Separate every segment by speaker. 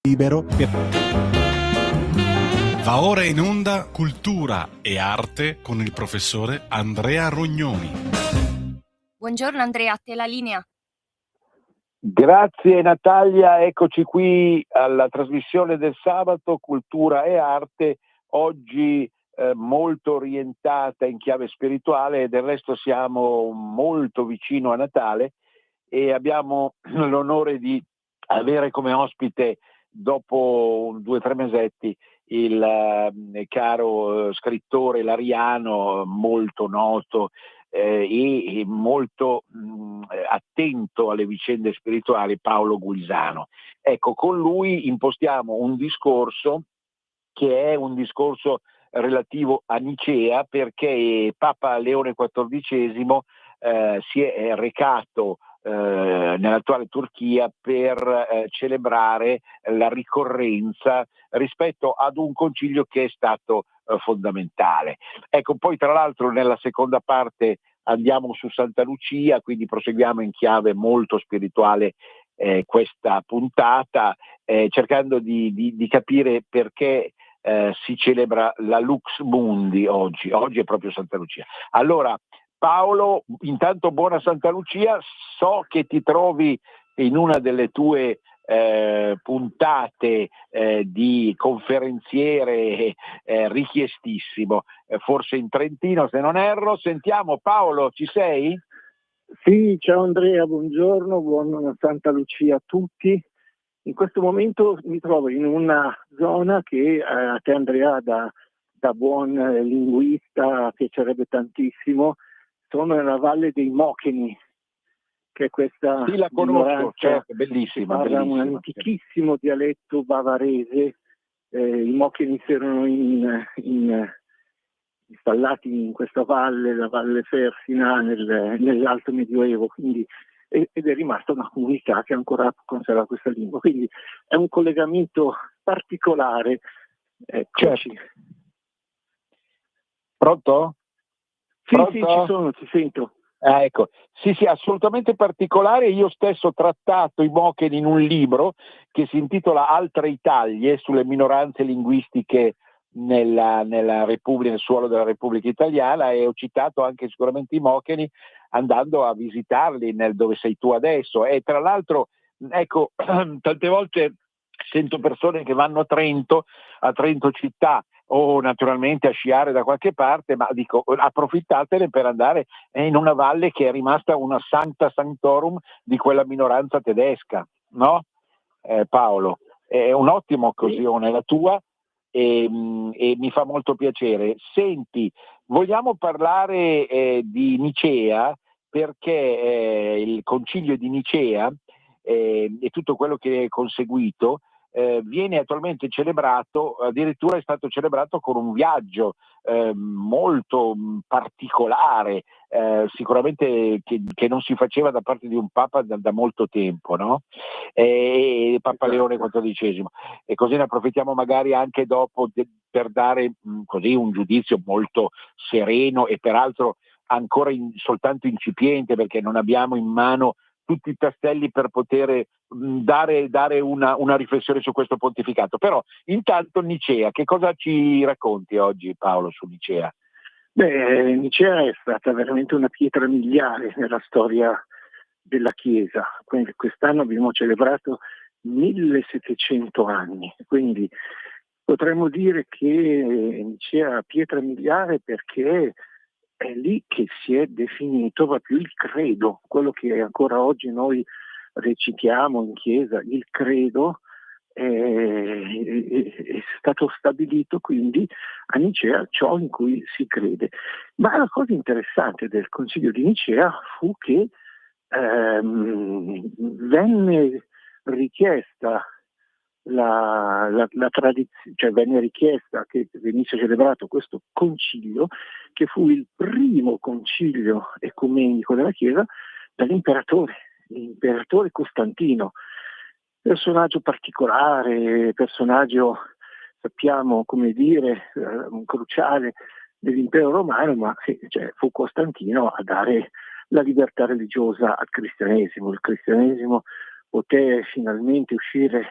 Speaker 1: libero per...
Speaker 2: Va ora in onda Cultura e Arte con il professore Andrea Rognoni.
Speaker 3: Buongiorno Andrea, a te la linea.
Speaker 4: Grazie Natalia, eccoci qui alla trasmissione del sabato Cultura e Arte, oggi molto orientata in chiave spirituale e del resto siamo molto vicino a Natale e abbiamo l'onore di avere come ospite dopo 2 o 3 mesetti il caro scrittore lariano molto noto e molto attento alle vicende spirituali, Paolo Guisano. Ecco, con lui impostiamo un discorso che è un discorso relativo a Nicea, perché Papa Leone XIV si è recato nell'attuale Turchia per celebrare la ricorrenza rispetto ad un concilio che è stato fondamentale. Ecco, poi tra l'altro nella seconda parte andiamo su Santa Lucia, quindi proseguiamo in chiave molto spirituale questa puntata, cercando di capire perché si celebra la Lux Mundi oggi è proprio Santa Lucia. Allora Paolo, intanto buona Santa Lucia, so che ti trovi in una delle tue puntate di conferenziere richiestissimo, forse in Trentino se non erro. Sentiamo Paolo, ci sei?
Speaker 5: Sì, ciao Andrea, buongiorno, buona Santa Lucia a tutti. In questo momento mi trovo in una zona che a te Andrea da buon linguista piacerebbe tantissimo. Sono nella Valle dei Mocheni, che è questa
Speaker 4: sì, la conosco, certo, bellissima.
Speaker 5: Parla un antichissimo dialetto bavarese. I Mocheni si erano installati in questa valle, la Valle Fersina, nell'Alto Medioevo, quindi, ed è rimasta una comunità che ancora conserva questa lingua. Quindi è un collegamento particolare. Eccoci.
Speaker 4: Certo. Pronto?
Speaker 5: Sì,
Speaker 4: Pronto?
Speaker 5: sì, ci sono, ti sento.
Speaker 4: Ecco, sì, assolutamente particolare. Io stesso ho trattato i Mocheni in un libro che si intitola Altre Italie sulle minoranze linguistiche nella Repubblica, nel suolo della Repubblica Italiana, e ho citato anche sicuramente i Mocheni andando a visitarli dove sei tu adesso. E tra l'altro, ecco, tante volte sento persone che vanno a Trento città, o naturalmente a sciare da qualche parte, ma dico approfittatene per andare in una valle che è rimasta una sancta sanctorum di quella minoranza tedesca, no? Paolo, è un'ottima occasione la tua e mi fa molto piacere. Senti, vogliamo parlare di Nicea, perché il concilio di Nicea e tutto quello che è conseguito viene attualmente celebrato, addirittura è stato celebrato con un viaggio molto particolare, sicuramente che non si faceva da parte di un Papa da molto tempo, no? Papa Leone XIV. E così ne approfittiamo magari anche dopo per dare così un giudizio molto sereno e peraltro ancora soltanto incipiente, perché non abbiamo in mano tutti i tasselli per poter dare una riflessione su questo pontificato. Però intanto Nicea, che cosa ci racconti oggi Paolo su Nicea?
Speaker 5: Beh, Nicea è stata veramente una pietra miliare nella storia della Chiesa. Quindi quest'anno abbiamo celebrato 1700 anni, quindi potremmo dire che Nicea è pietra miliare perché è lì che si è definito proprio il credo, quello che ancora oggi noi recitiamo in chiesa, il credo è stato stabilito quindi a Nicea ciò in cui si crede. Ma la cosa interessante del Concilio di Nicea fu che venne richiesta la tradizione, cioè venne richiesta che venisse celebrato questo concilio, che fu il primo concilio ecumenico della Chiesa, dall'imperatore, l'imperatore Costantino, personaggio particolare, personaggio, sappiamo come dire, cruciale dell'impero romano, ma fu Costantino a dare la libertà religiosa al cristianesimo. Il cristianesimo poté finalmente uscire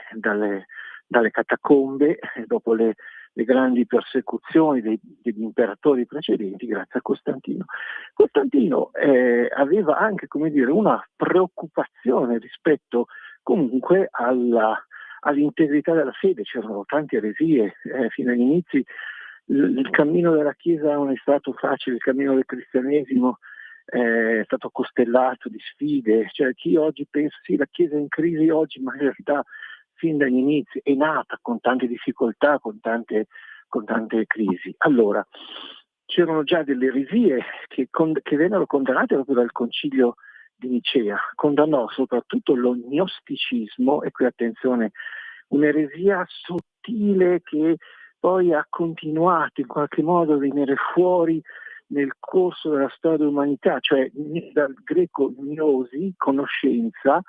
Speaker 5: dalle catacombe dopo le grandi persecuzioni degli imperatori precedenti, grazie a Costantino. Costantino aveva anche, come dire, una preoccupazione rispetto comunque all'integrità della fede. C'erano tante eresie fino agli inizi. Il cammino della Chiesa non è stato facile, il cammino del cristianesimo è stato costellato di sfide. Cioè, chi oggi pensa sì, la Chiesa è in crisi oggi, ma in realtà fin dagli inizi è nata con tante difficoltà, con tante crisi. Allora, c'erano già delle eresie che vennero condannate proprio dal Concilio di Nicea. Condannò soprattutto lo gnosticismo, e qui attenzione, un'eresia sottile che poi ha continuato in qualche modo a venire fuori nel corso della storia dell'umanità, cioè dal greco gnosi, conoscenza,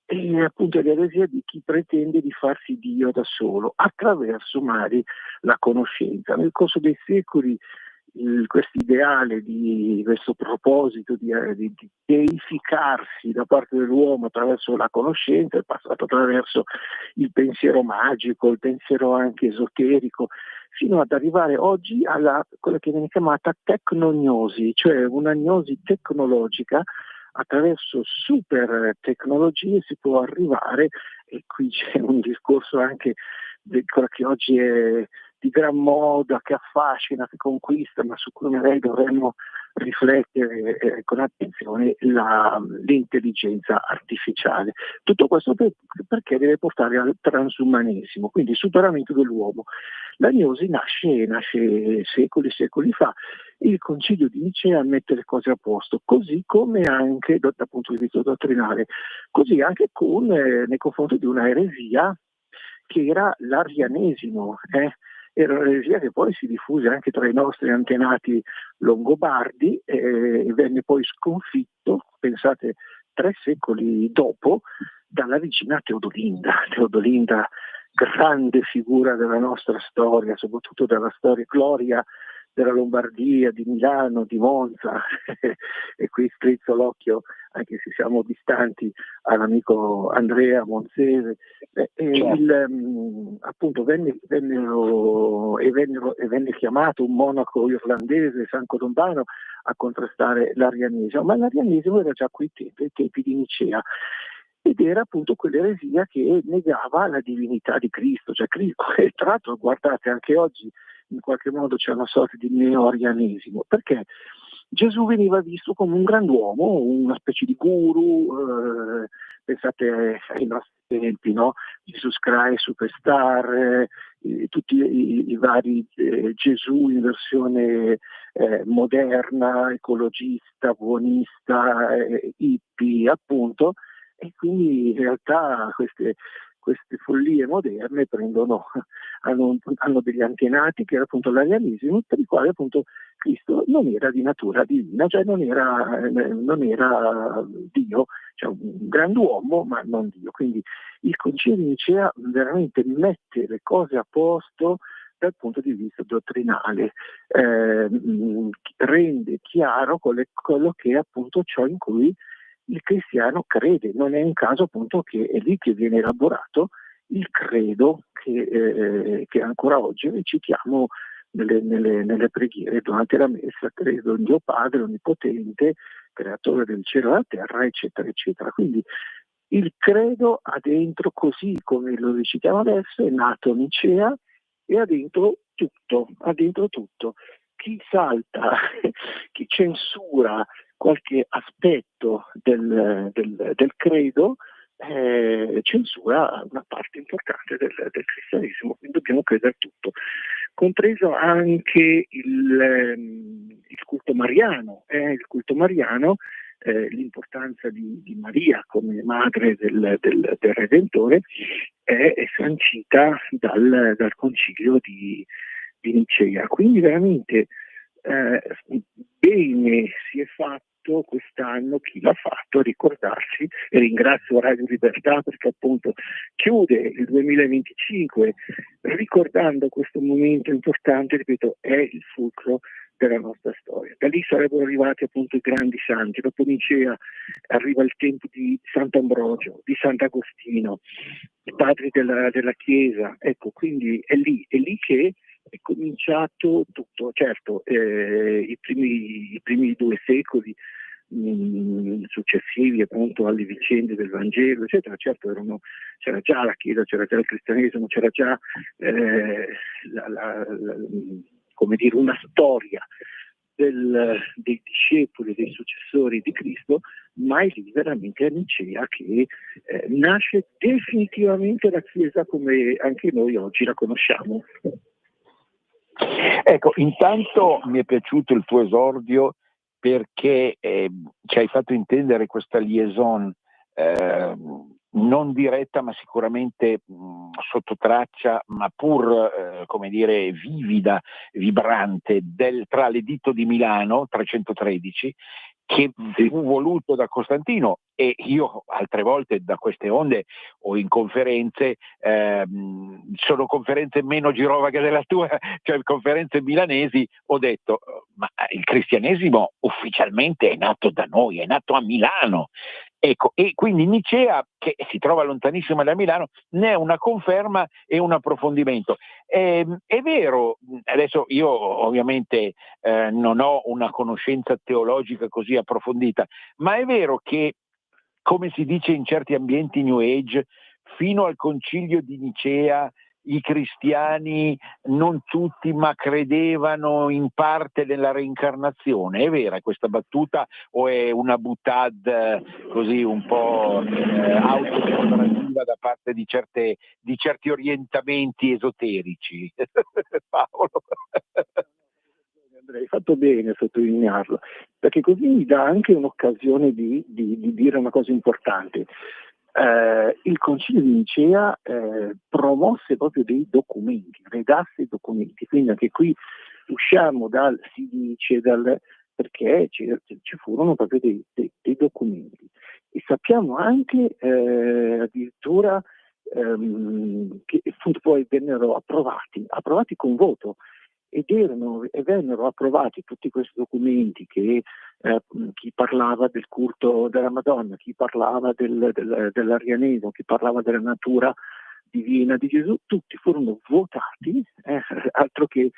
Speaker 5: e appunto l'eresia di chi pretende di farsi Dio da solo attraverso magari la conoscenza. Nel corso dei secoli questo ideale questo proposito di deificarsi da parte dell'uomo attraverso la conoscenza è passato attraverso il pensiero magico, il pensiero anche esoterico, fino ad arrivare oggi alla quella che viene chiamata tecnognosi, cioè una gnosi tecnologica. Attraverso super tecnologie si può arrivare, e qui c'è un discorso anche di quella che oggi è di gran moda, che affascina, che conquista, ma su cui magari dovremmo riflettere con attenzione, l'intelligenza artificiale. Tutto questo perché deve portare al transumanesimo, quindi il superamento dell'uomo. La gnosi nasce secoli fa. Il Concilio di Nicea mette le cose a posto, così come anche dal punto di vista dottrinale, così anche nei confronti di una eresia che era l'arianesimo. Era un'eresia che poi si diffuse anche tra i nostri antenati longobardi e venne poi sconfitto, pensate, 3 secoli dopo, dalla regina Teodolinda. Teodolinda, grande figura della nostra storia, soprattutto della gloria della Lombardia, di Milano, di Monza, e qui strizzo l'occhio, anche se siamo distanti, all'amico Andrea Monzese. Appunto venne chiamato un monaco irlandese, San Colombano, a contrastare l'arianesimo, ma l'arianesimo era già qui ai tempi di Nicea, ed era appunto quell'eresia che negava la divinità di Cristo, cioè Cristo. E tra l'altro, guardate, anche oggi in qualche modo c'è una sorta di neo-arianesimo, perché Gesù veniva visto come un grand'uomo, una specie di guru, pensate ai nostri tempi, no? Jesus Christ Superstar, tutti i vari Gesù in versione moderna, ecologista, buonista, hippie appunto, e quindi in realtà queste follie moderne hanno degli antenati che era appunto l'arianesimo, per il quale appunto Cristo non era di natura divina, cioè non era Dio, cioè un grand'uomo ma non Dio. Quindi il Concilio di Nicea veramente mette le cose a posto dal punto di vista dottrinale, rende chiaro quello che è appunto ciò in cui il cristiano crede. Non è un caso appunto che è lì che viene elaborato il credo che ancora oggi recitiamo nelle preghiere durante la messa: credo in Dio Padre Onnipotente, creatore del cielo e della terra, eccetera, eccetera. Quindi il credo ha dentro, così come lo recitiamo adesso, è nato a Nicea e ha dentro tutto. Chi salta, chi censura qualche aspetto del credo, censura una parte importante del cristianesimo, quindi dobbiamo credere tutto, compreso anche il culto mariano. Il culto mariano, l'importanza di Maria come madre del Redentore è sancita dal Concilio di Nicea. Quindi veramente bene si è fatto quest'anno chi l'ha fatto a ricordarsi, e ringrazio Radio Libertà perché appunto chiude il 2025 ricordando questo momento importante, ripeto, è il fulcro della nostra storia. Da lì sarebbero arrivati appunto i grandi santi. Dopo Nicea arriva il tempo di Sant'Ambrogio, di Sant'Agostino, i padri della Chiesa. Ecco, quindi è lì che è cominciato tutto. Certo, i primi 2 secoli successivi appunto alle vicende del Vangelo, eccetera, certo c'era già la Chiesa, c'era già il cristianesimo, c'era già come dire, una storia dei discepoli, dei successori di Cristo, ma è lì veramente a Nicea che nasce definitivamente la Chiesa come anche noi oggi la conosciamo.
Speaker 4: Ecco, intanto mi è piaciuto il tuo esordio perché ci hai fatto intendere questa liaison non diretta ma sicuramente sotto traccia, ma pur come dire vivida, vibrante tra l'editto di Milano 313 che fu voluto da Costantino, e io altre volte da queste onde o in conferenze, sono conferenze meno girovaghe della tua, cioè conferenze milanesi, ho detto ma il cristianesimo ufficialmente è nato da noi, è nato a Milano. Ecco, e quindi Nicea, che si trova lontanissima da Milano, ne è una conferma e un approfondimento. È vero, adesso io ovviamente non ho una conoscenza teologica così approfondita, ma è vero che, come si dice in certi ambienti New Age, fino al concilio di Nicea i cristiani, non tutti, ma credevano in parte nella reincarnazione. È vera questa battuta o è una boutade così un po' autodecorativa da parte di certi orientamenti esoterici? Paolo.
Speaker 5: Andrea, hai fatto bene a sottolinearlo, perché così mi dà anche un'occasione di dire una cosa importante. Il Concilio di Nicea promosse proprio dei documenti, redasse documenti, quindi anche qui usciamo si dice, perché ci furono proprio dei documenti. E sappiamo anche addirittura che poi vennero approvati con voto. E vennero approvati tutti questi documenti che chi parlava del culto della Madonna, chi parlava dell'arianesimo, chi parlava della natura divina di Gesù, tutti furono votati, altro che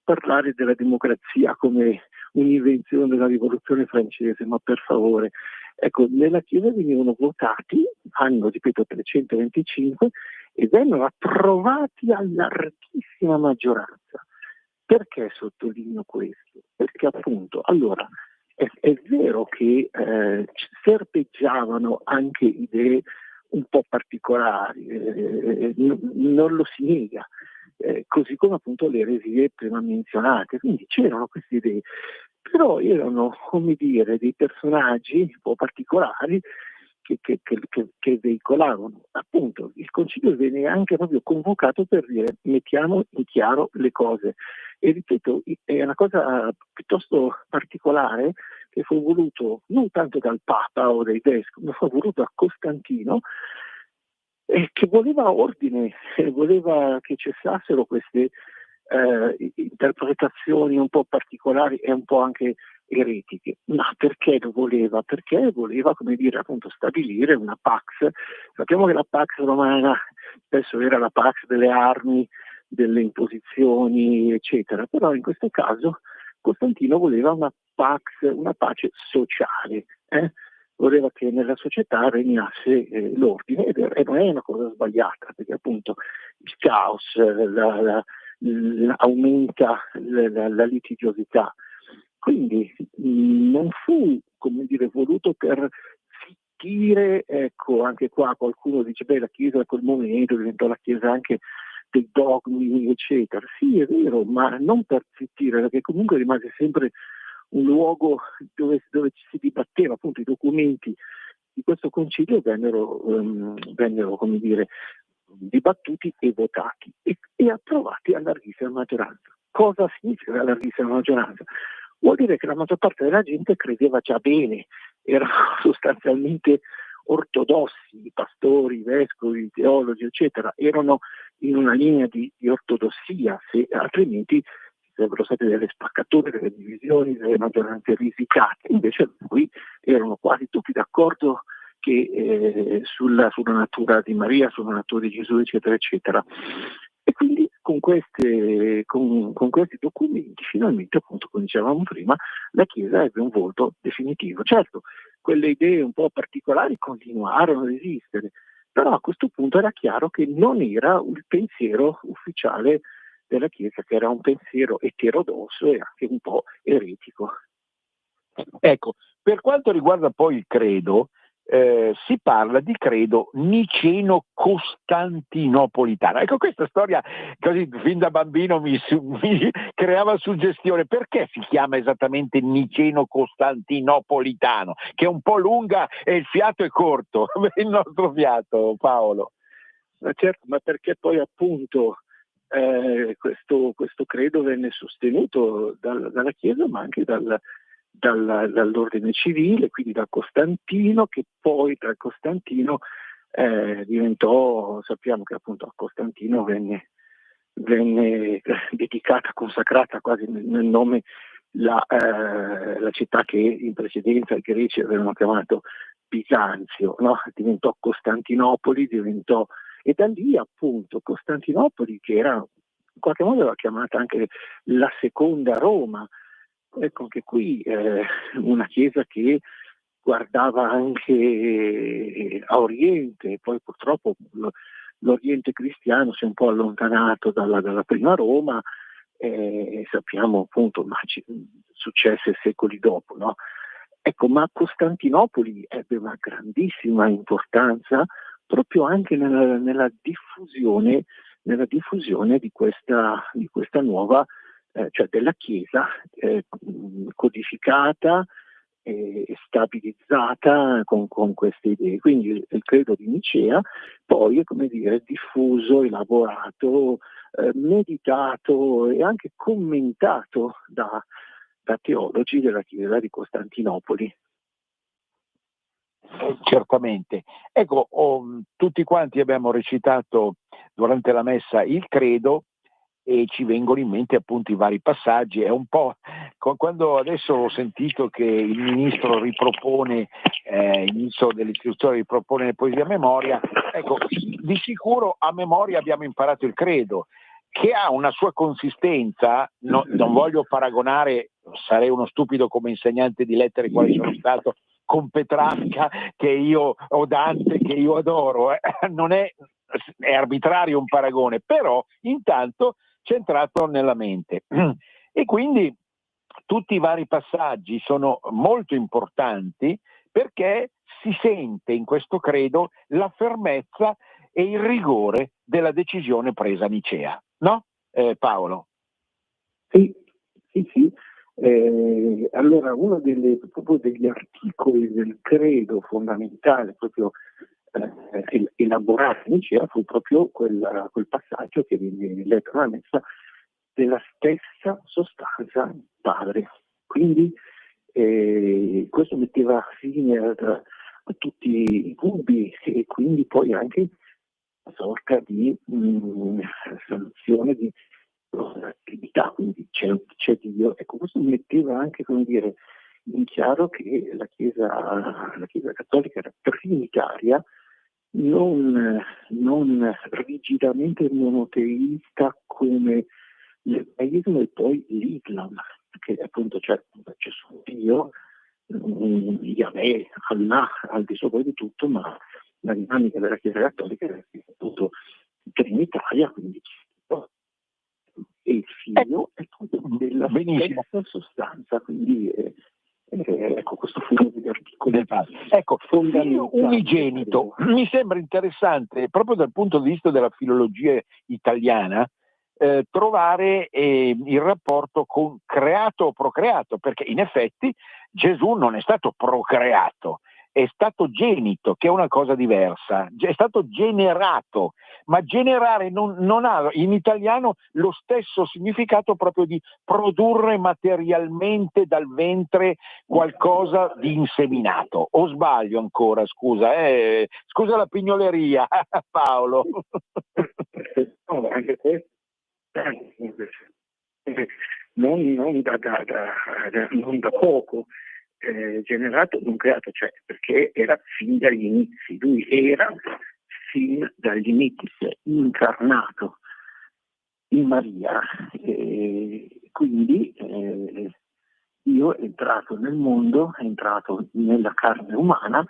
Speaker 5: parlare della democrazia come un'invenzione della rivoluzione francese, ma per favore. Ecco, nella Chiesa venivano votati, anno, ripeto, 325, e vennero approvati a larghissima maggioranza. Perché sottolineo questo? Perché appunto, allora, è vero che serpeggiavano anche idee un po' particolari, non lo si nega, così come appunto le eresie prima menzionate, quindi c'erano queste idee, però erano, come dire, dei personaggi un po' particolari che veicolavano. Appunto, il Concilio venne anche proprio convocato per dire mettiamo in chiaro le cose. E ripeto, è una cosa piuttosto particolare che fu voluto non tanto dal Papa o dai vescovi, ma fu voluto da Costantino, che voleva ordine, voleva che cessassero queste interpretazioni un po' particolari e un po' anche eretiche. Ma perché lo voleva? Perché voleva, come dire, appunto stabilire una pax. Sappiamo che la pax romana spesso era la pax delle armi, delle imposizioni, eccetera, però in questo caso Costantino voleva una pace sociale, voleva che nella società regnasse l'ordine, e non è una cosa sbagliata, perché appunto il caos aumenta la litigiosità. Quindi non fu, come dire, voluto per zittire, ecco, anche qua qualcuno dice, la Chiesa a quel momento diventò la Chiesa anche dei dogmi, eccetera. Sì, è vero, ma non per zittire, perché comunque rimase sempre un luogo dove ci si dibatteva, appunto i documenti di questo concilio vennero come dire, dibattuti e votati e approvati a larghissima maggioranza. Cosa significa la larghissima maggioranza? Vuol dire che la maggior parte della gente credeva già bene, erano sostanzialmente ortodossi, i pastori, i vescovi, i teologi, eccetera, erano in una linea di ortodossia, altrimenti sarebbero state delle spaccature, delle divisioni, delle maggioranze risicate. Invece qui erano quasi tutti d'accordo che sulla natura di Maria, sulla natura di Gesù, eccetera, eccetera. E quindi con questi documenti, finalmente, appunto, come dicevamo prima, la Chiesa ebbe un volto definitivo. Certo, quelle idee un po' particolari continuarono ad esistere, però a questo punto era chiaro che non era il pensiero ufficiale della Chiesa, che era un pensiero eterodosso e anche un po' eretico.
Speaker 4: Ecco, per quanto riguarda poi il credo, si parla di credo niceno-costantinopolitano. Ecco, questa storia così fin da bambino mi creava suggestione. Perché si chiama esattamente niceno-costantinopolitano? Che è un po' lunga e il fiato è corto, il nostro fiato, Paolo.
Speaker 5: Certo, ma perché poi appunto questo credo venne sostenuto dalla Chiesa, ma anche dall'ordine civile, quindi da Costantino, che poi da Costantino diventò, sappiamo che appunto a Costantino venne dedicata, consacrata quasi nel nome la città che in precedenza i greci avevano chiamato Bisanzio, no? Diventò Costantinopoli, e da lì appunto Costantinopoli, che era in qualche modo era chiamata anche la seconda Roma. Ecco, anche qui una chiesa che guardava anche a Oriente, poi purtroppo l'Oriente cristiano si è un po' allontanato dalla prima Roma, e sappiamo appunto, ma successe secoli dopo, no? Ecco, ma Costantinopoli ebbe una grandissima importanza proprio anche nella diffusione di questa nuova, cioè della Chiesa codificata e stabilizzata con queste idee. Quindi il credo di Nicea poi è, come dire, diffuso, elaborato, meditato e anche commentato da teologi della Chiesa di Costantinopoli.
Speaker 4: Certamente. Ecco, tutti quanti abbiamo recitato durante la messa il credo e ci vengono in mente appunto i vari passaggi. È un po' quando adesso ho sentito che il ministro ripropone, il ministro dell'istruzione ripropone le poesie a memoria, ecco, di sicuro a memoria abbiamo imparato il credo, che ha una sua consistenza. Non voglio paragonare, sarei uno stupido come insegnante di lettere quale sono stato, con Petrarca o Dante che io adoro, non è arbitrario un paragone, però intanto centrato nella mente. E quindi tutti i vari passaggi sono molto importanti perché si sente in questo credo la fermezza e il rigore della decisione presa a Nicea, no? Paolo?
Speaker 5: Sì. Allora, uno proprio degli articoli del credo fondamentale, proprio elaborato in Nicea, fu proprio quel passaggio che viene letto nella messa, della stessa sostanza Padre. Quindi questo metteva fine a tutti i dubbi e quindi poi anche una sorta di soluzione di attività, quindi c'è Dio. Ecco, questo metteva anche, come dire, in chiaro che la Chiesa cattolica era trinitaria, non rigidamente monoteista come l'ebraismo e poi l'Islam, che appunto c'è solo Dio, Yahweh, Allah, al di sopra di tutto, ma la dinamica della Chiesa cattolica è appunto trinitaria, quindi e il figlio è tutto della stessa sostanza, quindi ecco, questo fu uno degli articoli.
Speaker 4: Ecco, figlio unigenito mi sembra interessante proprio dal punto di vista della filologia italiana, trovare il rapporto con creato o procreato, perché in effetti Gesù non è stato procreato, è stato genito, che è una cosa diversa, è stato generato, ma generare non ha in italiano lo stesso significato proprio di produrre materialmente dal ventre qualcosa di inseminato. O sbaglio ancora, scusa la pignoleria, Paolo.
Speaker 5: No, anche questo non da poco, generato, non creato, cioè perché era fin dagli inizi, lui era fin dagli inizi incarnato in Maria, quindi Dio è entrato nel mondo, è entrato nella carne umana,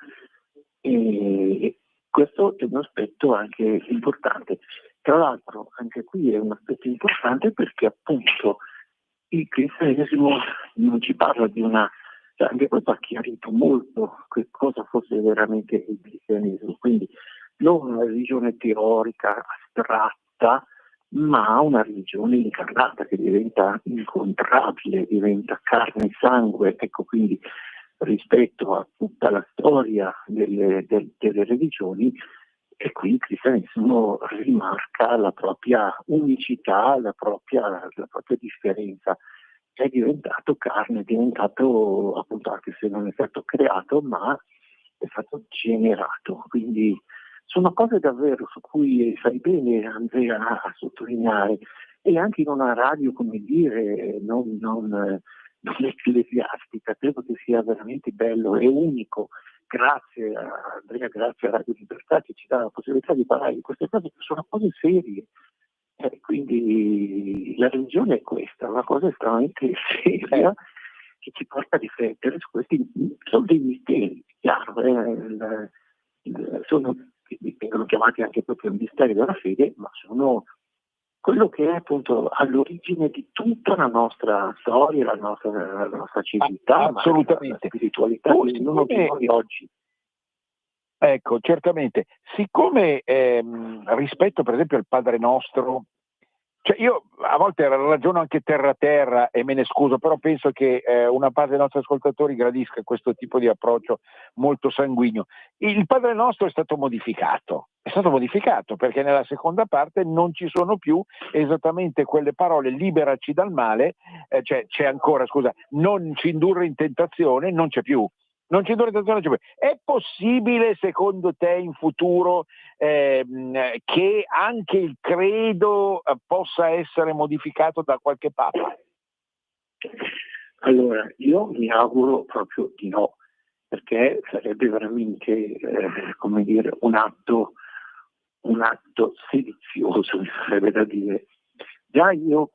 Speaker 5: e questo è un aspetto anche importante. Tra l'altro anche qui è un aspetto importante perché appunto il cristianesimo non ci parla di una, cioè anche questo ha chiarito molto che cosa fosse veramente il cristianesimo, quindi non una religione teorica, astratta, ma una religione incarnata che diventa incontrabile, diventa carne e sangue, ecco, quindi rispetto a tutta la storia delle religioni, e qui il cristianesimo rimarca la propria unicità, la propria differenza. È diventato carne, è diventato, appunto, anche se non è stato creato, ma è stato generato. Quindi sono cose davvero su cui fai bene, Andrea, a sottolineare, e anche in una radio, come dire, non ecclesiastica, credo che sia veramente bello e unico. Grazie a Andrea, grazie a Radio Libertà che ci dà la possibilità di parlare di queste cose, che sono cose serie. Quindi la religione è questa, una cosa estremamente seria che ci porta a riflettere su questi, sono dei misteri, chiaro, vengono chiamati anche proprio misteri della fede, ma sono quello che è appunto all'origine di tutta la nostra storia, la nostra civiltà,
Speaker 4: assolutamente.
Speaker 5: La spiritualità che ognuno di noi oggi.
Speaker 4: Ecco, certamente. Siccome rispetto per esempio al Padre Nostro, cioè io a volte ragiono anche terra e me ne scuso, però penso che una parte dei nostri ascoltatori gradisca questo tipo di approccio molto sanguigno. Il Padre Nostro è stato modificato perché nella seconda parte non ci sono più esattamente quelle parole: liberaci dal male, cioè c'è ancora, scusa, non ci indurre in tentazione, non c'è più. Non ci indurre in tentazione, non c'è più. È possibile secondo te in futuro che anche il credo possa essere modificato da qualche papa?
Speaker 5: Allora, io mi auguro proprio di no, perché sarebbe veramente, come dire, un atto sedizioso, mi sarebbe da dire. Già io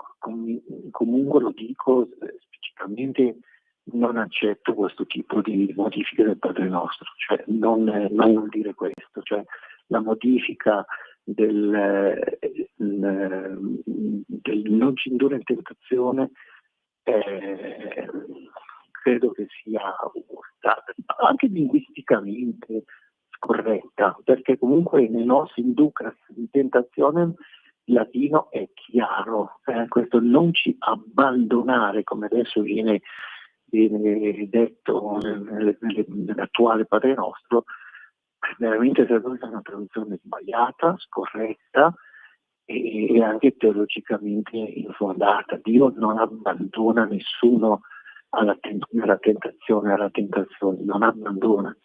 Speaker 5: comunque lo dico specificamente, non accetto questo tipo di modifiche del Padre Nostro, cioè non vuol dire questo, cioè la modifica del non ci indurre in tentazione, credo che sia stata anche linguisticamente scorretta, perché comunque nel nostro induca in tentazione il latino è chiaro, questo non ci abbandonare, come adesso viene detto nell'attuale Padre Nostro, veramente è una traduzione sbagliata, scorretta e anche teologicamente infondata. Dio non abbandona nessuno alla tentazione, non abbandona.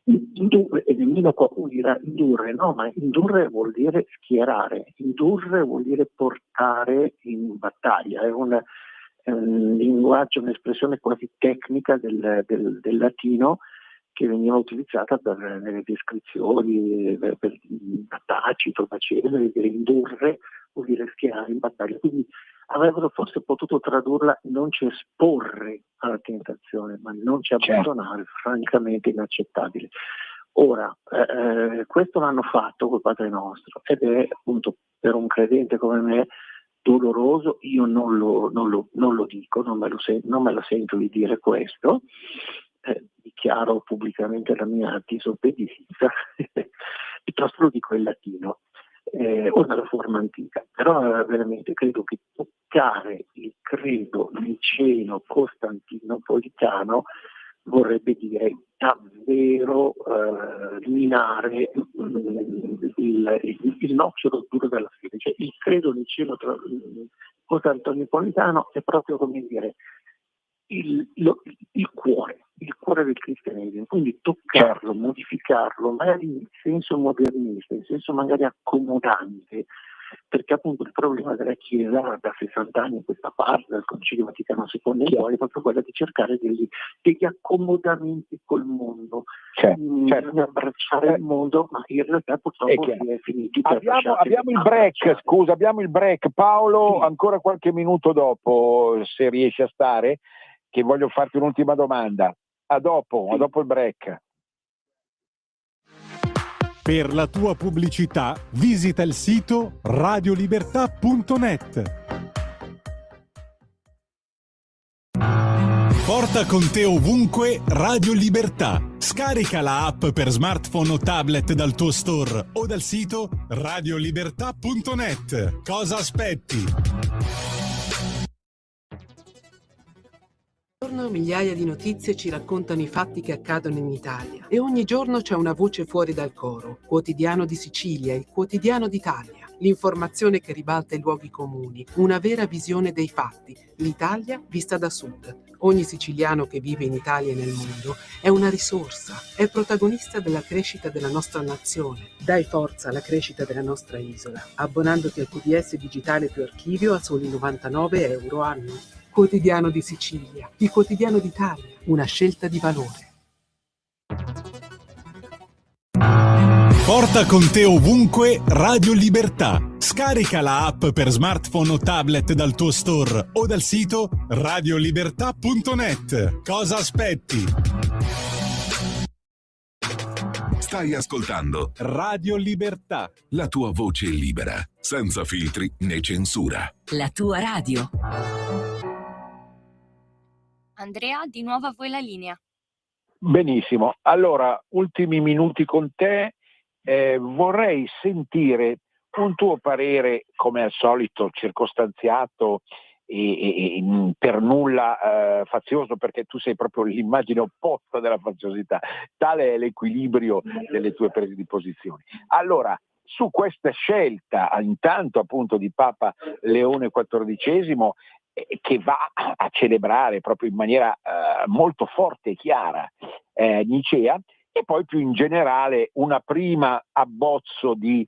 Speaker 5: Indurre, e nemmeno qualcuno dirà indurre, no, ma indurre vuol dire schierare, indurre vuol dire portare in battaglia, è un linguaggio, un'espressione quasi tecnica del latino che veniva utilizzata nelle descrizioni per Tacito, Pacele, indurre vuol dire schierare in battaglia, quindi avrebbero forse potuto tradurla non ci esporre alla tentazione, ma non ci abbandonare, francamente inaccettabile. Ora, questo l'hanno fatto col Padre Nostro ed è appunto per un credente come me doloroso. Io non lo dico, non me lo sento di dire questo, dichiaro pubblicamente la mia disobbedienza, piuttosto lo dico in latino o nella forma antica, però veramente credo che toccare il credo niceno-costantinopolitano vorrebbe dire davvero minare il nocciolo duro della fede, cioè il credo niceno-costantinopolitano è proprio, come dire, il cuore del cristianesimo, quindi toccarlo, modificarlo, magari in senso modernista, in senso magari accomodante, perché appunto il problema della Chiesa da 60 anni a questa parte, dal Concilio Vaticano II in poi, è proprio quello di cercare degli accomodamenti col mondo. Bisogna abbracciare il mondo, ma in realtà purtroppo si è finiti per
Speaker 4: abbiamo il break, scusa, abbiamo il break. Paolo,
Speaker 5: sì.
Speaker 4: Ancora qualche minuto dopo, se riesci a stare, che voglio farti un'ultima domanda. A dopo il break.
Speaker 1: Per la tua pubblicità visita il sito radiolibertà.net. Porta con te ovunque Radio Libertà. Scarica la app per smartphone o tablet dal tuo store o dal sito radiolibertà.net. Cosa aspetti?
Speaker 6: Migliaia di notizie ci raccontano i fatti che accadono in Italia e ogni giorno c'è una voce fuori dal coro. Quotidiano di Sicilia, il quotidiano d'Italia. L'informazione che ribalta i luoghi comuni, una vera visione dei fatti. L'Italia vista da sud. Ogni siciliano che vive in Italia e nel mondo è una risorsa, è protagonista della crescita della nostra nazione. Dai forza alla crescita della nostra isola, abbonandoti al QDS digitale più archivio a soli 99 euro anno. Quotidiano di Sicilia, il quotidiano d'Italia, una scelta di valore.
Speaker 1: Porta con te ovunque Radio Libertà. Scarica la app per smartphone o tablet dal tuo store o dal sito radiolibertà.net. Cosa aspetti?
Speaker 7: Stai ascoltando
Speaker 1: Radio Libertà.
Speaker 7: la tua voce libera, senza filtri né censura.
Speaker 8: La tua radio.
Speaker 3: Andrea, di nuovo a voi la linea.
Speaker 4: Benissimo, allora ultimi minuti con te. Vorrei sentire un tuo parere, come al solito circostanziato e per nulla fazioso, perché tu sei proprio l'immagine opposta della faziosità. Tale è l'equilibrio delle tue prese di posizione. Allora, su questa scelta intanto appunto di Papa Leone XIV, che va a celebrare proprio in maniera molto forte e chiara Nicea, e poi più in generale una prima abbozzo di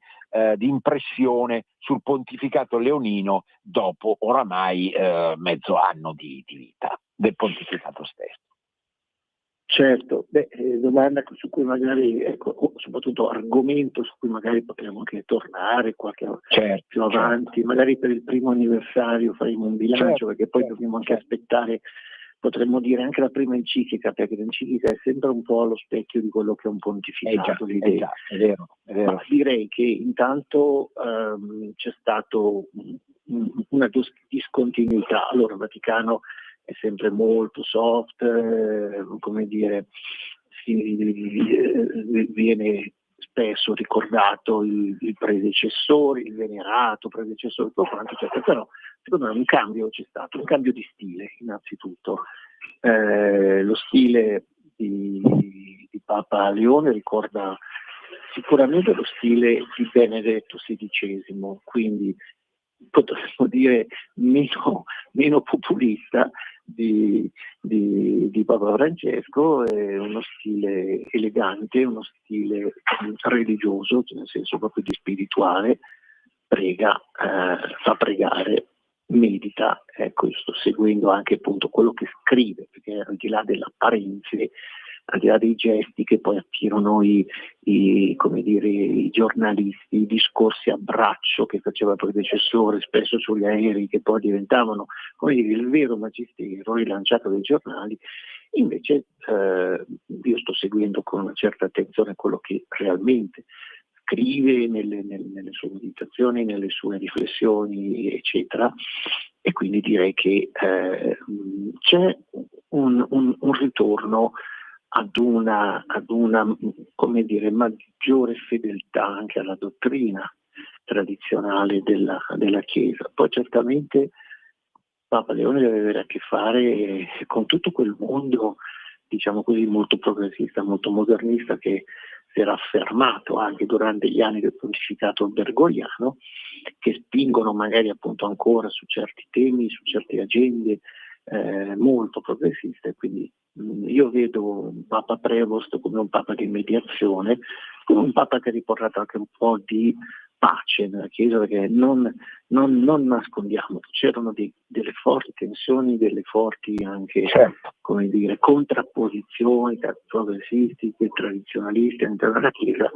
Speaker 4: impressione sul pontificato leonino dopo oramai mezzo anno di vita del pontificato stesso.
Speaker 5: Certo, domanda su cui magari, soprattutto argomento su cui magari potremmo anche tornare qualche più avanti, magari per il primo anniversario faremo un bilancio, perché poi dobbiamo anche aspettare, potremmo dire anche la prima enciclica, perché l'enciclica è sempre un po' allo specchio di quello che è un pontificato.
Speaker 4: È vero.
Speaker 5: Ma direi che intanto c'è stato una discontinuità. Allora, il Vaticano è sempre molto soft, come dire, viene spesso ricordato il predecessore, il venerato predecessore, tutto quanto, eccetera. Però secondo me un cambio c'è stato, un cambio di stile innanzitutto. Lo stile di Papa Leone ricorda sicuramente lo stile di Benedetto XVI, quindi potremmo dire meno populista di Papa Francesco, è uno stile elegante, uno stile religioso, nel senso proprio di spirituale, prega, fa pregare, medita. Ecco, io sto seguendo anche appunto quello che scrive, perché al di là delle apparenze, al di là dei gesti che poi attirano i giornalisti, i discorsi a braccio che faceva il predecessore spesso sugli aerei, che poi diventavano, come dire, il vero magistero rilanciato dai giornali. Invece io sto seguendo con una certa attenzione quello che realmente scrive nelle sue meditazioni, nelle sue riflessioni, eccetera, e quindi direi che c'è un ritorno ad una come dire, maggiore fedeltà anche alla dottrina tradizionale della Chiesa. Poi certamente Papa Leone deve avere a che fare con tutto quel mondo, diciamo così, molto progressista, molto modernista, che si era affermato anche durante gli anni del pontificato bergogliano, che spingono magari appunto ancora su certi temi, su certe agende molto progressiste. Quindi io vedo Papa Prevost come un Papa di mediazione, come un Papa che ha riportato anche un po' di pace nella Chiesa, perché non nascondiamo, c'erano delle forti tensioni, delle forti anche,
Speaker 4: certo,
Speaker 5: come dire, contrapposizioni tra progressisti e tradizionalisti all'interno della Chiesa.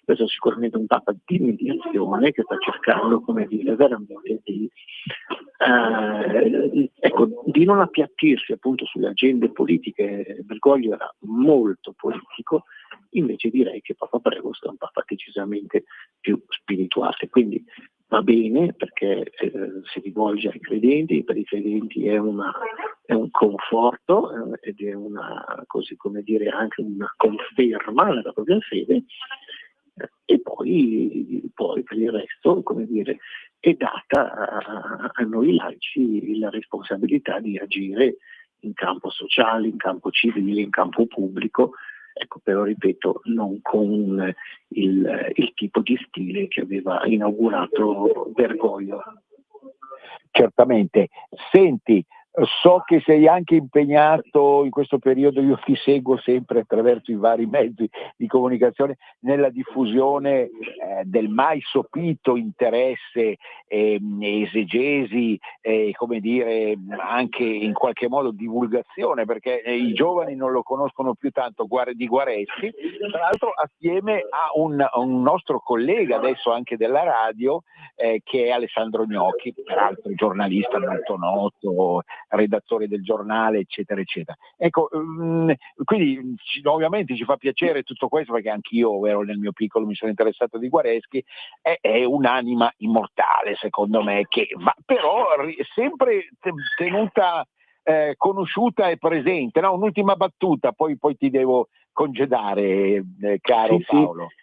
Speaker 5: Questo è sicuramente un papa di mediazione che sta cercando, come dire, veramente di non appiattirsi appunto sulle agende politiche. Bergoglio era molto politico, invece direi che Papa Prevost è un papa decisamente più spirituale, quindi va bene perché si rivolge ai credenti, per i credenti è un conforto ed è una, così come dire, anche una conferma della propria fede, e poi per il resto, come dire, è data a noi laici la responsabilità di agire in campo sociale, in campo civile, in campo pubblico. Ecco, però ripeto, non con il tipo di stile che aveva inaugurato Bergoglio.
Speaker 4: certamente. Senti, so che sei anche impegnato in questo periodo, io ti seguo sempre attraverso i vari mezzi di comunicazione nella diffusione del mai sopito interesse, esegesi, come dire, anche in qualche modo divulgazione, perché i giovani non lo conoscono più tanto di Guareschi, tra l'altro assieme a un nostro collega adesso anche della radio, che è Alessandro Gnocchi, peraltro giornalista molto noto, redattore del giornale, eccetera, eccetera. Ecco, quindi ovviamente ci fa piacere tutto questo, perché anch'io ero nel mio piccolo, mi sono interessato di Guareschi, è un'anima immortale secondo me, che va però sempre tenuta, conosciuta e presente. No? Un'ultima battuta, poi ti devo congedare, caro
Speaker 5: Sì,
Speaker 4: Paolo.
Speaker 5: sì.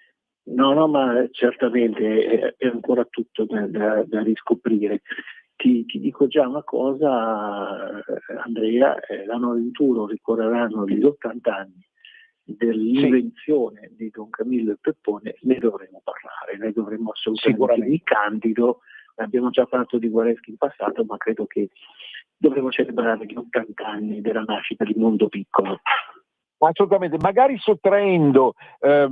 Speaker 5: No, ma certamente è ancora tutto da riscoprire. Ti dico già una cosa, Andrea, l'anno 21 ricorreranno gli 80 anni dell'invenzione di Don Camillo e Peppone, ne dovremo parlare, ne dovremo assolutamente di Candido. Abbiamo già parlato di Guareschi in passato, ma credo che dovremo celebrare gli 80 anni della nascita di Mondo Piccolo.
Speaker 4: Assolutamente, magari sottraendo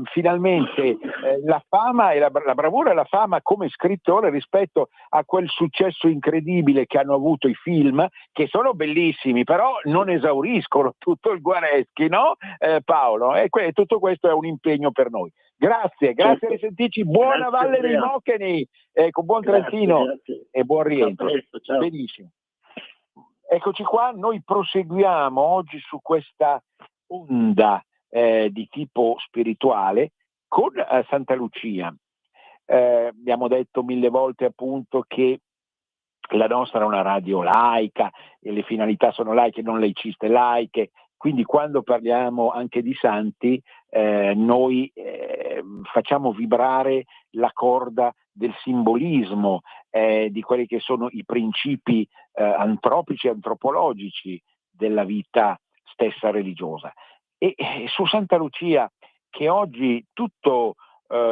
Speaker 4: finalmente la fama e la bravura e la fama come scrittore rispetto a quel successo incredibile che hanno avuto i film, che sono bellissimi, però non esauriscono tutto il Guareschi, no Paolo? E tutto questo è un impegno per noi. Grazie a risentirci, buona
Speaker 5: Grazie,
Speaker 4: Valle
Speaker 5: Andrea.
Speaker 4: dei Mocheni, ecco, buon Trentino
Speaker 5: Grazie.
Speaker 4: e buon rientro.
Speaker 5: Presto, ciao.
Speaker 4: Benissimo. Eccoci qua, noi proseguiamo oggi su questa onda di tipo spirituale con Santa Lucia. Abbiamo detto 1000 volte appunto che la nostra è una radio laica e le finalità sono laiche, non laiciste, laiche, quindi quando parliamo anche di santi noi facciamo vibrare la corda del simbolismo, di quelli che sono i principi antropici e antropologici della vita stessa religiosa. E su Santa Lucia, che oggi tutto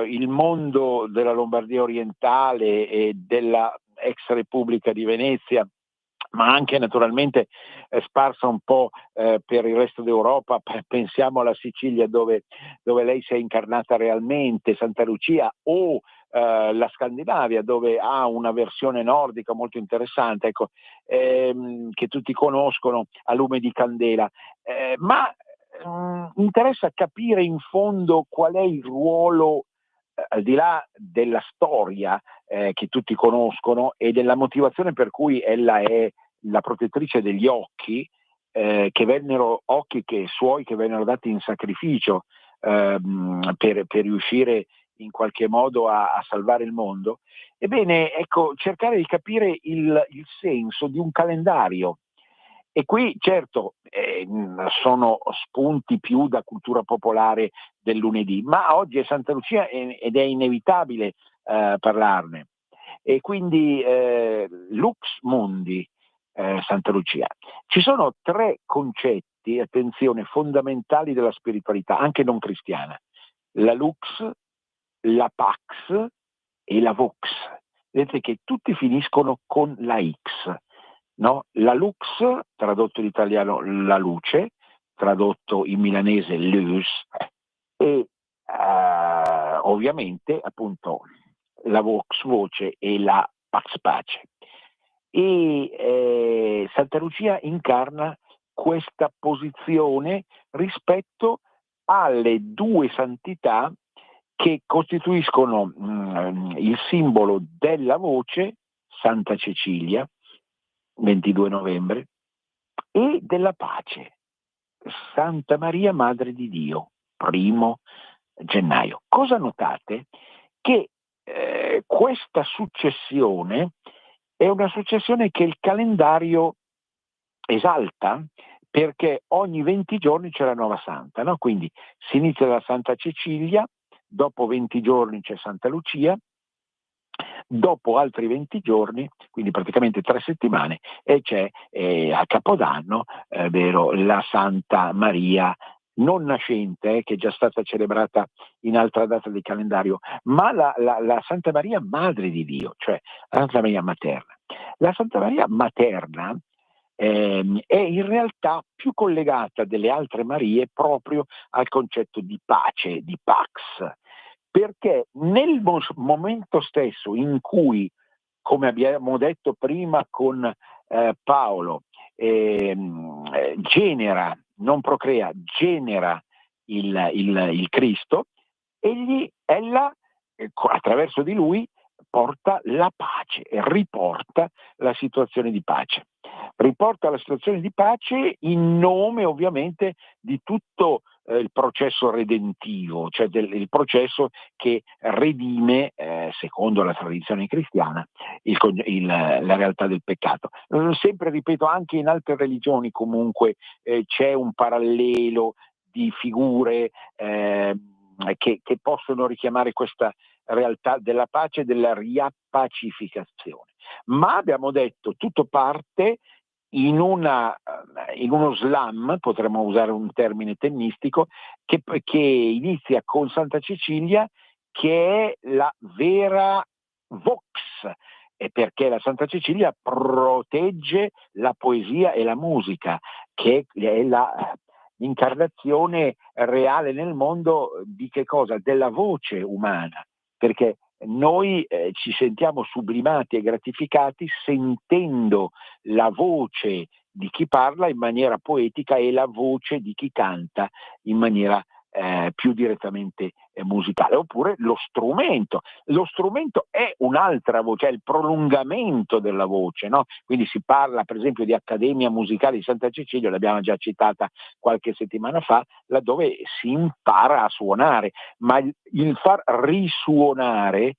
Speaker 4: il mondo della Lombardia orientale e della ex Repubblica di Venezia, ma anche naturalmente sparsa un po' per il resto d'Europa, pensiamo alla Sicilia dove lei si è incarnata realmente, Santa Lucia, o la Scandinavia dove ha una versione nordica molto interessante, ecco, che tutti conoscono, a lume di candela, ma interessa capire in fondo qual è il ruolo, al di là della storia che tutti conoscono e della motivazione per cui ella è la protettrice degli occhi, occhi suoi che vennero dati in sacrificio per riuscire in qualche modo a salvare il mondo. Ebbene, ecco, cercare di capire il senso di un calendario. E qui certo sono spunti più da cultura popolare del lunedì, ma oggi è Santa Lucia ed è inevitabile parlarne. E quindi Lux Mundi, Santa Lucia. Ci sono 3 concetti, attenzione, fondamentali della spiritualità, anche non cristiana: la Lux, la Pax e la Vox. Vedete che tutti finiscono con la X. No? La Lux, tradotto in italiano la luce, tradotto in milanese Luz, e ovviamente appunto la Vox Voce e la Pax Pace. E Santa Lucia incarna questa posizione rispetto alle due santità che costituiscono il simbolo della voce, Santa Cecilia, 22 novembre, e della pace, Santa Maria Madre di Dio, 1 gennaio. Cosa notate? Che questa successione è una successione che il calendario esalta, perché ogni 20 giorni c'è la nuova santa, no? Quindi si inizia da Santa Cecilia, dopo 20 giorni c'è Santa Lucia, dopo altri 20 giorni, quindi praticamente 3 settimane, e c'è a Capodanno la Santa Maria non nascente, che è già stata celebrata in altra data del calendario, ma la Santa Maria Madre di Dio, cioè la Santa Maria Materna. La Santa Maria Materna è in realtà più collegata delle altre Marie proprio al concetto di pace, di pax, perché nel momento stesso in cui, come abbiamo detto prima con Paolo, genera, non procrea, genera il Cristo, ella attraverso di lui porta la pace e riporta la situazione di pace. Riporta la situazione di pace in nome ovviamente di tutto il processo redentivo, cioè il processo che redime, secondo la tradizione cristiana, la realtà del peccato. Sempre, ripeto, anche in altre religioni comunque c'è un parallelo di figure che possono richiamare questa realtà della pace e della riappacificazione. Ma abbiamo detto, tutto parte in uno slam, potremmo usare un termine tennistico, che inizia con Santa Cecilia, che è la vera vox, e perché la Santa Cecilia protegge la poesia e la musica, che è l'incarnazione reale nel mondo di che cosa? Della voce umana, perché noi ci sentiamo sublimati e gratificati sentendo la voce di chi parla in maniera poetica e la voce di chi canta in maniera più direttamente musicale, oppure lo strumento. Lo strumento è un'altra voce, è il prolungamento della voce, no? Quindi si parla per esempio di Accademia Musicale di Santa Cecilia, l'abbiamo già citata qualche settimana fa, laddove si impara a suonare, ma il far risuonare,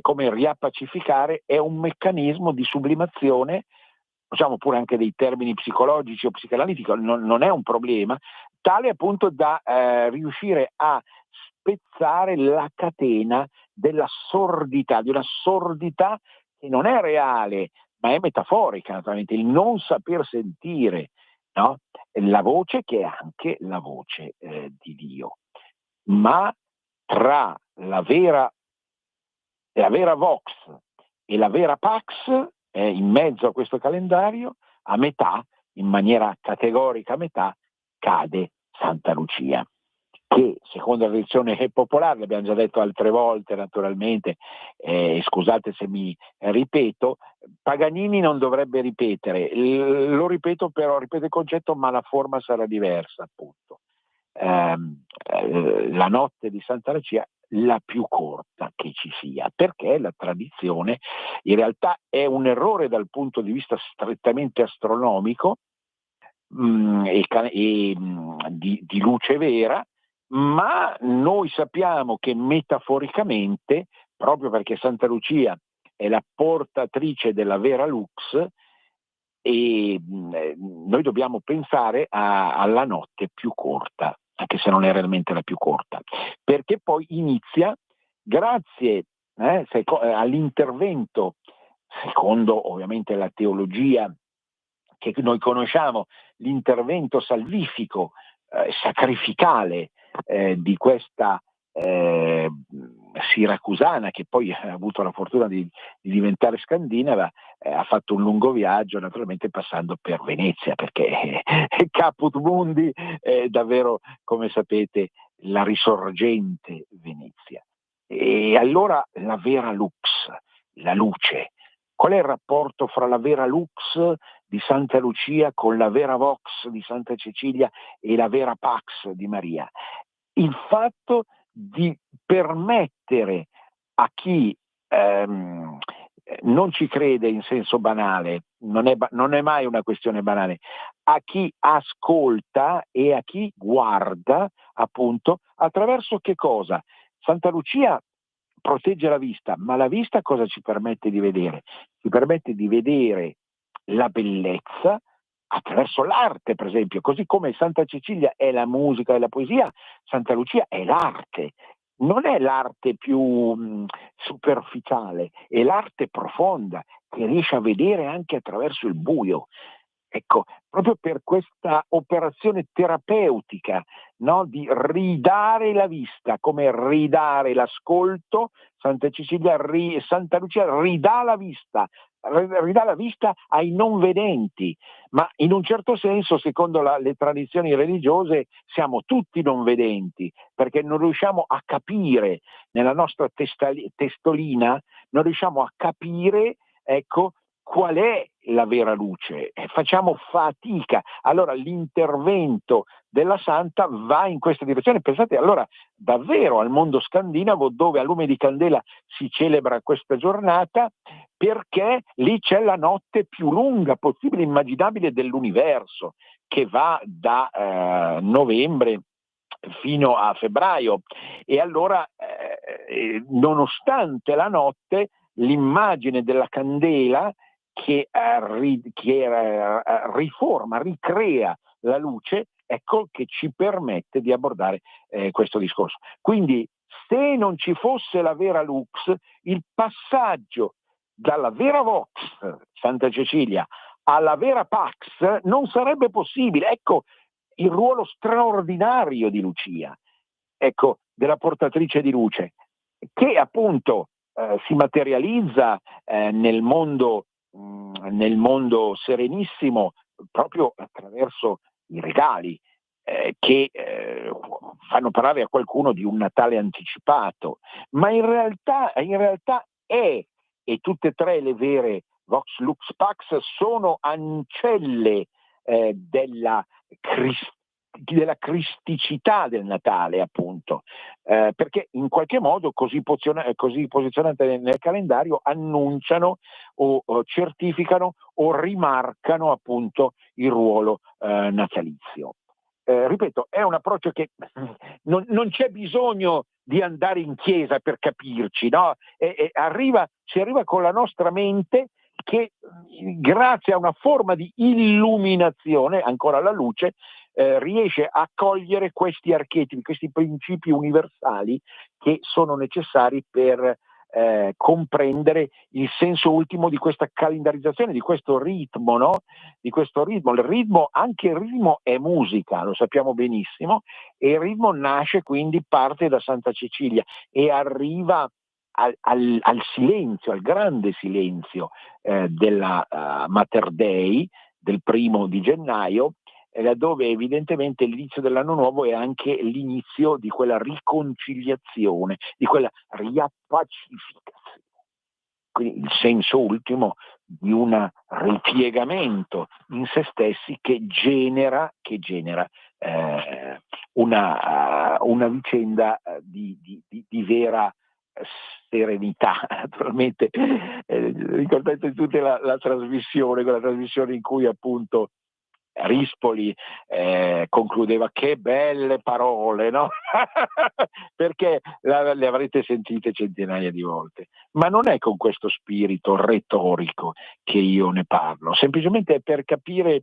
Speaker 4: come riappacificare, è un meccanismo di sublimazione, usiamo pure anche dei termini psicologici o psicanalitici, non è un problema, tale appunto da riuscire a spezzare la catena della sordità, di una sordità che non è reale, ma è metaforica, naturalmente, il non saper sentire, no? La voce, che è anche la voce di Dio. Ma tra la vera vox e la vera pax, in mezzo a questo calendario, a metà, in maniera categorica a metà, cade Santa Lucia, che secondo la tradizione popolare, l'abbiamo già detto altre volte naturalmente, scusate se mi ripeto, Paganini non dovrebbe ripetere, lo ripeto però, ripeto il concetto, ma la forma sarà diversa appunto. La notte di Santa Lucia, la più corta che ci sia, perché la tradizione in realtà è un errore dal punto di vista strettamente astronomico di luce vera, ma noi sappiamo che metaforicamente, proprio perché Santa Lucia è la portatrice della vera lux, e noi dobbiamo pensare alla notte più corta, anche se non è realmente la più corta, perché poi inizia, grazie all'intervento, secondo ovviamente la teologia che noi conosciamo, l'intervento salvifico, sacrificale di questa siracusana, che poi ha avuto la fortuna di diventare scandinava, ha fatto un lungo viaggio, naturalmente passando per Venezia, perché Caput Mundi è davvero, come sapete, la risorgente Venezia. E allora la vera lux, la luce. Qual è il rapporto fra la vera lux di Santa Lucia con la vera vox di Santa Cecilia e la vera pax di Maria? Il fatto di permettere a chi non ci crede in senso banale, non è mai una questione banale, a chi ascolta e a chi guarda, appunto, attraverso che cosa? Santa Lucia protegge la vista, ma la vista cosa ci permette di vedere? Ci permette di vedere la bellezza attraverso l'arte, per esempio, così come Santa Cecilia è la musica e la poesia, Santa Lucia è l'arte. Non è l'arte più superficiale, è l'arte profonda che riesce a vedere anche attraverso il buio. Ecco, proprio per questa operazione terapeutica, no? Di ridare la vista, come ridare l'ascolto, Santa Lucia ridà la vista ai non vedenti, ma in un certo senso, secondo le tradizioni religiose, siamo tutti non vedenti, perché non riusciamo a capire, nella nostra testolina, non riusciamo a capire, ecco, qual è la vera luce, facciamo fatica. Allora l'intervento della Santa va in questa direzione. Pensate allora davvero al mondo scandinavo, dove a lume di candela si celebra questa giornata, perché lì c'è la notte più lunga possibile, immaginabile dell'universo, che va da novembre fino a febbraio. E allora nonostante la notte, l'immagine della candela che riforma, ricrea la luce, ecco che ci permette di abbordare questo discorso. Quindi, se non ci fosse la vera lux, il passaggio dalla vera vox, Santa Cecilia, alla vera pax non sarebbe possibile. Ecco il ruolo straordinario di Lucia, ecco, della portatrice di luce, che appunto si materializza nel mondo serenissimo proprio attraverso i regali che fanno parlare a qualcuno di un Natale anticipato, ma in realtà è, e tutte e tre le vere Vox Lux Pax sono ancelle della cristicità del Natale, appunto, perché in qualche modo così posizionate nel calendario annunciano o certificano o rimarcano appunto il ruolo natalizio. Ripeto, è un approccio che non c'è bisogno di andare in chiesa per capirci, no? Si arriva con la nostra mente, che grazie a una forma di illuminazione, ancora la luce, riesce a cogliere questi archetipi, questi principi universali che sono necessari per comprendere il senso ultimo di questa calendarizzazione, di questo ritmo, no? Di questo ritmo. Anche il ritmo è musica, lo sappiamo benissimo, e il ritmo nasce, quindi parte da Santa Cecilia e arriva al silenzio, al grande silenzio della Mater Dei, del 1 gennaio, laddove evidentemente l'inizio dell'anno nuovo è anche l'inizio di quella riconciliazione, di quella riappacificazione. Quindi il senso ultimo di un ripiegamento in se stessi che genera una vicenda di vera serenità. Naturalmente ricordate tutte la trasmissione, quella trasmissione in cui appunto Rispoli concludeva: che belle parole, no? Perché le avrete sentite centinaia di volte, ma non è con questo spirito retorico che io ne parlo, semplicemente è per capire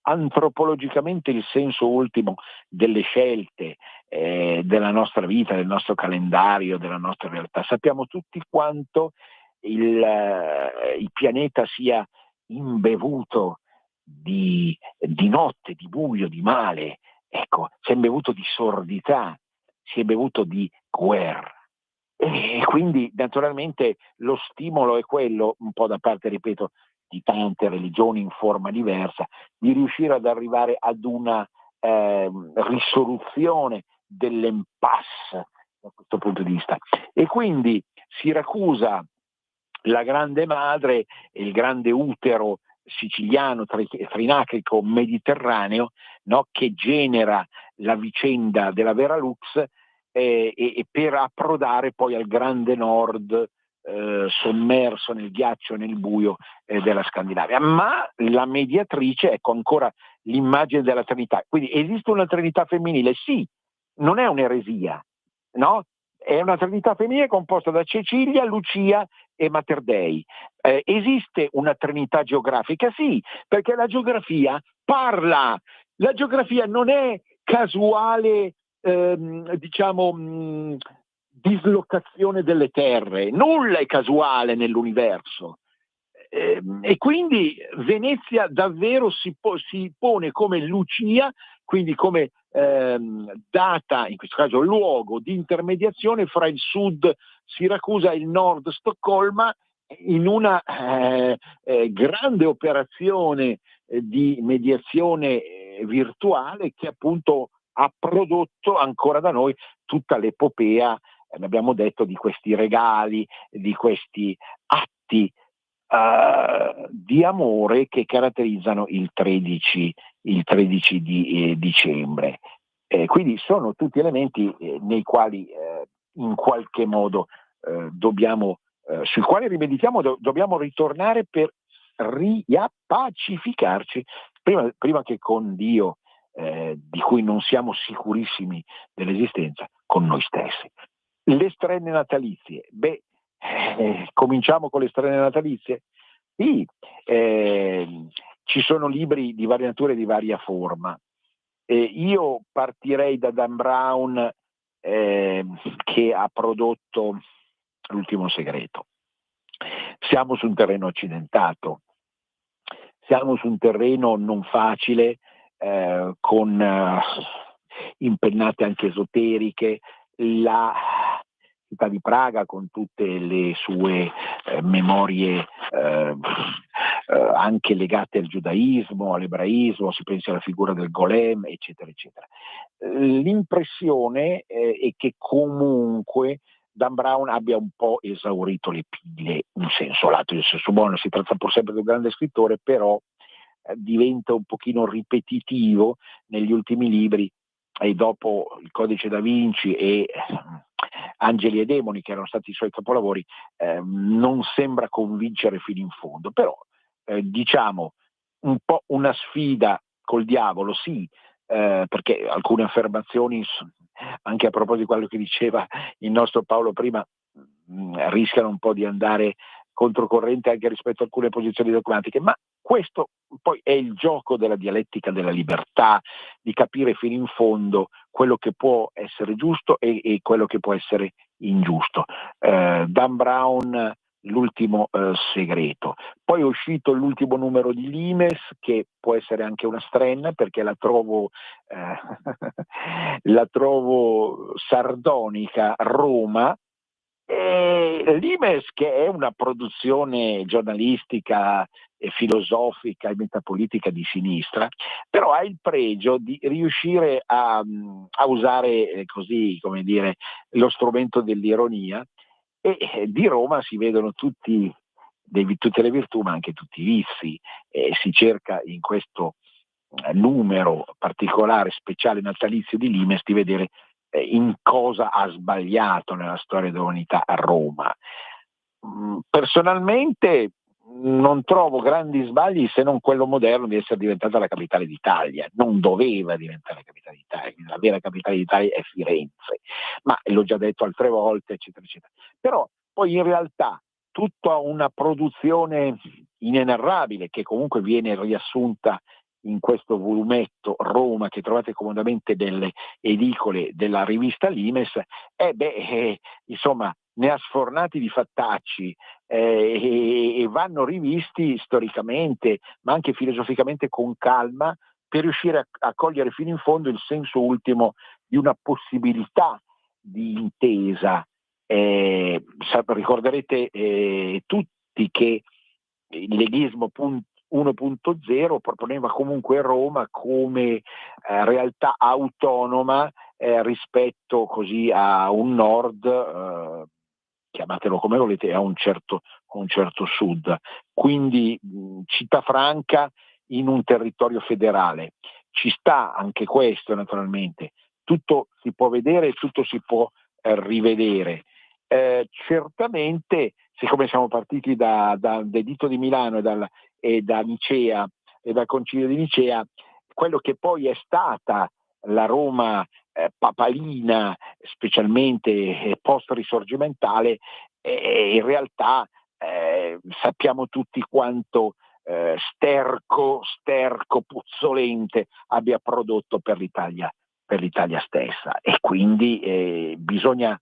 Speaker 4: antropologicamente il senso ultimo delle scelte della nostra vita, del nostro calendario, della nostra realtà. Sappiamo tutti quanto il pianeta sia imbevuto di notte, di buio, di male, ecco, si è imbevuto di sordità, si è imbevuto di guerra. E quindi naturalmente lo stimolo è quello, un po' da parte, ripeto, di tante religioni in forma diversa, di riuscire ad arrivare ad una risoluzione dell'impasse da questo punto di vista. E quindi Siracusa, la grande madre e il grande utero siciliano, trinacrico mediterraneo, no, che genera la vicenda della Veralux, e per approdare poi al grande nord, sommerso nel ghiaccio e nel buio della Scandinavia. Ma la mediatrice, ecco ancora l'immagine della Trinità. Quindi esiste una Trinità femminile? Sì, non è un'eresia, no? È una Trinità femminile composta da Cecilia, Lucia e Mater Dei. Esiste una Trinità geografica? Sì, perché la geografia parla. La geografia non è casuale, dislocazione delle terre, nulla è casuale nell'universo. E quindi Venezia davvero si pone come Lucia, quindi come data, in questo caso luogo di intermediazione fra il sud Siracusa e il nord Stoccolma, in una grande operazione di mediazione virtuale che appunto ha prodotto ancora da noi tutta l'epopea, abbiamo detto, di questi regali, di questi atti di amore che caratterizzano il 13 di dicembre. Quindi sono tutti elementi nei quali in qualche modo sui quali rimeditiamo, dobbiamo ritornare per riappacificarci prima che con Dio, di cui non siamo sicurissimi dell'esistenza, con noi stessi. Le strenne natalizie, cominciamo con le strenne natalizie? Sì, ci sono libri di varia natura e di varia forma. Io partirei da Dan Brown, che ha prodotto L'ultimo segreto. Siamo su un terreno accidentato, siamo su un terreno non facile, con impennate anche esoteriche. La città di Praga, con tutte le sue memorie anche legate al giudaismo, all'ebraismo, si pensi alla figura del golem, eccetera, eccetera. L'impressione è che comunque Dan Brown abbia un po' esaurito le pile, in senso lato, in senso buono. Si tratta pur sempre di un grande scrittore, però diventa un pochino ripetitivo negli ultimi libri, e dopo Il Codice da Vinci e Angeli e Demoni, che erano stati i suoi capolavori, non sembra convincere fino in fondo. Però diciamo un po' una sfida col diavolo, sì, perché alcune affermazioni, anche a proposito di quello che diceva il nostro Paolo prima, rischiano un po' di andare controcorrente anche rispetto a alcune posizioni dogmatiche, ma questo poi è il gioco della dialettica della libertà, di capire fino in fondo quello che può essere giusto e quello che può essere ingiusto. Dan Brown, L'ultimo segreto. Poi è uscito l'ultimo numero di Limes, che può essere anche una strenna, perché la trovo sardonica, Roma. Limes, che è una produzione giornalistica e filosofica e metapolitica di sinistra, però ha il pregio di riuscire a usare così, come dire, lo strumento dell'ironia, e di Roma si vedono tutte le virtù, ma anche tutti i vizi. Si cerca in questo numero particolare, speciale natalizio di Limes, di vedere in cosa ha sbagliato nella storia dell'umanità a Roma. Personalmente non trovo grandi sbagli, se non quello moderno di essere diventata la capitale d'Italia. Non doveva diventare la capitale d'Italia, la vera capitale d'Italia è Firenze, ma l'ho già detto altre volte, eccetera, eccetera. Però poi in realtà tutta una produzione inenarrabile, che comunque viene riassunta in questo volumetto Roma, che trovate comodamente delle edicole della rivista Limes, insomma, ne ha sfornati di fattacci, e vanno rivisti storicamente, ma anche filosoficamente con calma, per riuscire a cogliere fino in fondo il senso ultimo di una possibilità di intesa. Ricorderete tutti che il leghismo 1.0 proponeva comunque Roma come realtà autonoma, rispetto così a un nord, chiamatelo come volete, a un certo sud. Quindi città franca in un territorio federale. Ci sta anche questo, naturalmente. Tutto si può vedere e tutto si può rivedere. Certamente, siccome siamo partiti dal Editto di Milano e da Nicea e dal Concilio di Nicea, quello che poi è stata la Roma papalina, specialmente post-risorgimentale, in realtà sappiamo tutti quanto sterco, puzzolente abbia prodotto per l'Italia stessa, e quindi bisogna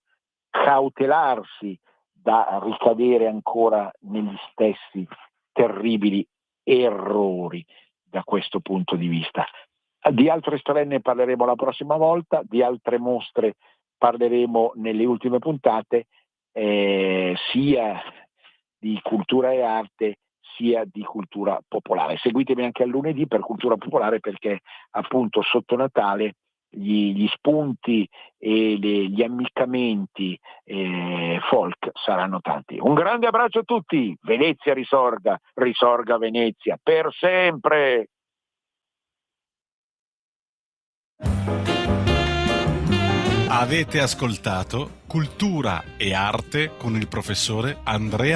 Speaker 4: cautelarsi da ricadere ancora negli stessi terribili errori da questo punto di vista. Di altre storie ne parleremo la prossima volta, di altre mostre parleremo nelle ultime puntate, sia di cultura e arte sia di cultura popolare. Seguitemi anche a lunedì per cultura popolare, perché appunto sotto Natale gli spunti e gli ammiccamenti folk saranno tanti. Un grande abbraccio a tutti, Venezia risorga Venezia per sempre.
Speaker 2: Avete ascoltato Cultura e Arte con il professore Andrea